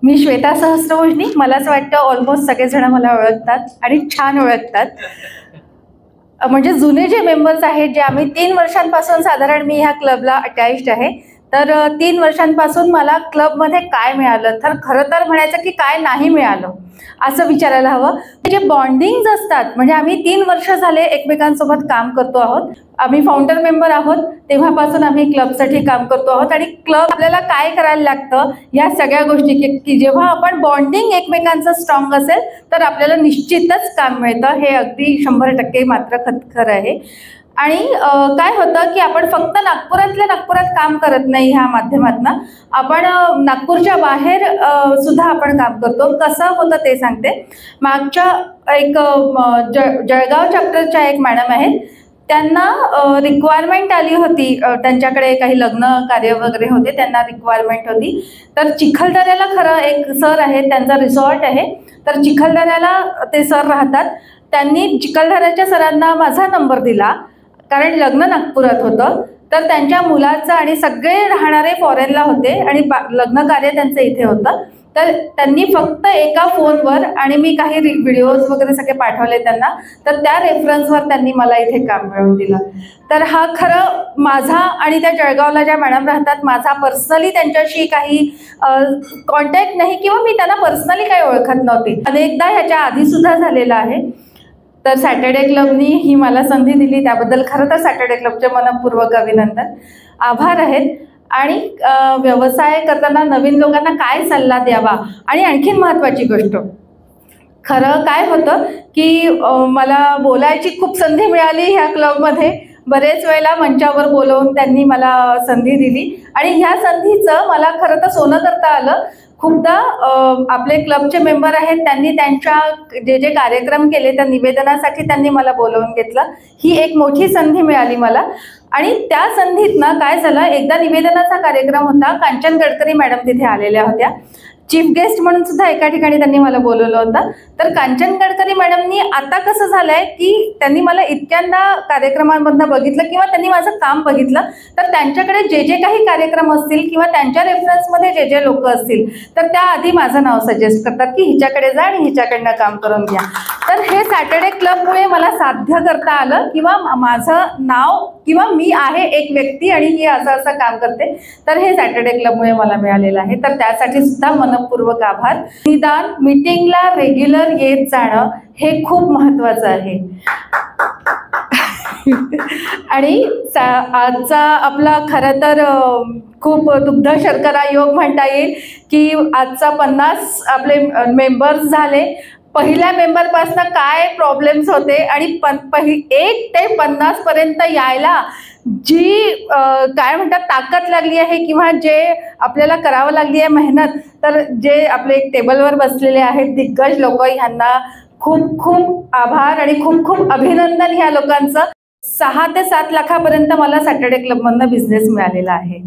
मी श्वेता सहस्त्रभुजनी. मला असं वाटतं ऑलमोस्ट सगळेजण मला ओळखतात आणि छान ओळखतात. म्हणजे जुने जे मेंबर्स आहेत, जे आम्ही 3 वर्षांपासून साधारण मी ह्या क्लबला अटॅच्ड आहे, तर 3 वर्षांपासून मला क्लबमध्ये काय मिळालं, तर खरं तर म्हणायचं की काय नाही मिळालं असं विचारायला हवं. जे बॉन्डिंग्स असतात, म्हणजे आम्ही 3 वर्ष झाले एकमेकांसोबत काम करतो आहोत. आम्ही फाउंडर मेंबर आहोत, तेव्हापासून आम्ही क्लबसाठी काम करतो आहोत. आणि क्लब आपल्याला काय करायला लागतं या सगळ्या गोष्टी, की जेव्हा आपण बॉन्डिंग एकमेकांचं स्ट्रॉंग असेल तर आपल्याला निश्चितच काम मिळतं. हे अगदी 100% मात्र खरं आहे. आणि काय होतं की आपण फक्त नागपुरातल्या नागपुरात काम करत नाही ह्या माध्यमातून, आपण नागपूरच्या बाहेर सुद्धा आपण काम करतो. कसं होतं ते सांगते. मागच्या एक जळगाव चॅप्टरच्या एक मॅडम आहेत, त्यांना रिक्वायरमेंट आली होती. त्यांच्याकडे काही लग्न कार्य वगैरे होते, त्यांना रिक्वायरमेंट होती. तर चिखलदऱ्याला खरं एक सर आहे, त्यांचा रिसॉर्ट आहे, तर चिखलदऱ्याला ते सर राहतात. त्यांनी चिखलदऱ्याच्या सरांना माझा नंबर दिला, कारण लग्न नागपुरात होतं. तर त्यांच्या मुलाचं आणि सगळे राहणारे फॉरेनला होते आणि लग्न कार्य त्यांचं इथे होतं. तर त्यांनी फक्त एका फोनवर, आणि मी काही व्हिडिओज वगैरे सगळे पाठवले त्यांना, तर त्या रेफरन्सवर त्यांनी मला इथे काम मिळवून दिलं. तर हा खरं माझा आणि त्या जळगावला ज्या मॅडम राहतात, माझा पर्सनली त्यांच्याशी काही कॉन्टॅक्ट नाही, किंवा मी त्यांना पर्सनली काही ओळखत नव्हते. अनेकदा ह्याच्या आधी सुद्धा झालेलं आहे. तर सॅटर्डे क्लबनी ही मला संधी दिली, त्याबद्दल खरं तर सॅटर्डे क्लबचे मनपूर्वक अभिनंदन, आभार आहेत. आणि व्यवसाय करताना नवीन लोकांना काय सल्ला द्यावा, आणि आणखीन महत्त्वाची गोष्ट, खरं काय होतं की मला बोलायची खूप संधी मिळाली ह्या क्लबमध्ये. बरेच वेळेला मंचावर बोलवून त्यांनी मला संधी दिली, आणि ह्या संधीचं मला खरं तर सोनं करता आलं. खूपदा आपले क्लबचे मेंबर आहेत, त्यांनी त्यांच्या जे जे कार्यक्रम केले त्या निवेदनासाठी त्यांनी मला बोलवून घेतलं. ही एक मोठी संधी मिळाली मला. आणि त्या संधीतनं काय झालं, एकदा निवेदनाचा कार्यक्रम होता, कांचन गडकरी मॅडम तिथे आलेल्या होत्या. चीफ गेस्ट म्हणून सुद्धा एका ठिकाणी त्यांनी मला बोलवलं होतं. तर कांचन गडकरी मॅडमनी, आता कसं झालंय की त्यांनी मला इतक्यांदा कार्यक्रमांमधनं बघितलं किंवा त्यांनी माझं काम बघितलं, तर त्यांच्याकडे जे जे काही कार्यक्रम असतील किंवा त्यांच्या रेफरन्समध्ये जे जे लोक असतील, तर त्या आधी माझं नाव सजेस्ट करतात की हिच्याकडे जा आणि हिच्याकडनं काम करून घ्या. तर हे सॅटर्डे क्लबमुळे मला साध्य करता आलं, किंवा माझं नाव, किंवा मी आहे एक व्यक्ती आणि ही असं असं काम करते, तर हे सॅटर्डे क्लबमुळे मला मिळालेलं आहे. तर त्यासाठी सुद्धा मनपूर्वक आभार. निदान मीटिंगला रेग्युलर येत जाणं हे खूप महत्त्वाचं आहे. आणि आजचा आपला खरं तर खूप दुग्ध शर्करा योग म्हणता येईल की आजचा 50 आपले मेंबर्स झाले. पहिल्या मेंबरपासून काय प्रॉब्लेम्स होते आणि 1 ते 50 पर्यंत यायला जी काय म्हणतात ताकद लागली आहे, किंवा जे आपल्याला करावं लागली आहे मेहनत, तर जे आपले टेबलवर बसलेले आहेत दिग्गज लोक, ह्यांना खूप खूप आभार आणि खूप खूप अभिनंदन. ह्या लोकांचं 6 ते 7 लाखापर्यंत मला सॅटर्डे क्लबमधनं बिझनेस मिळालेला आहे.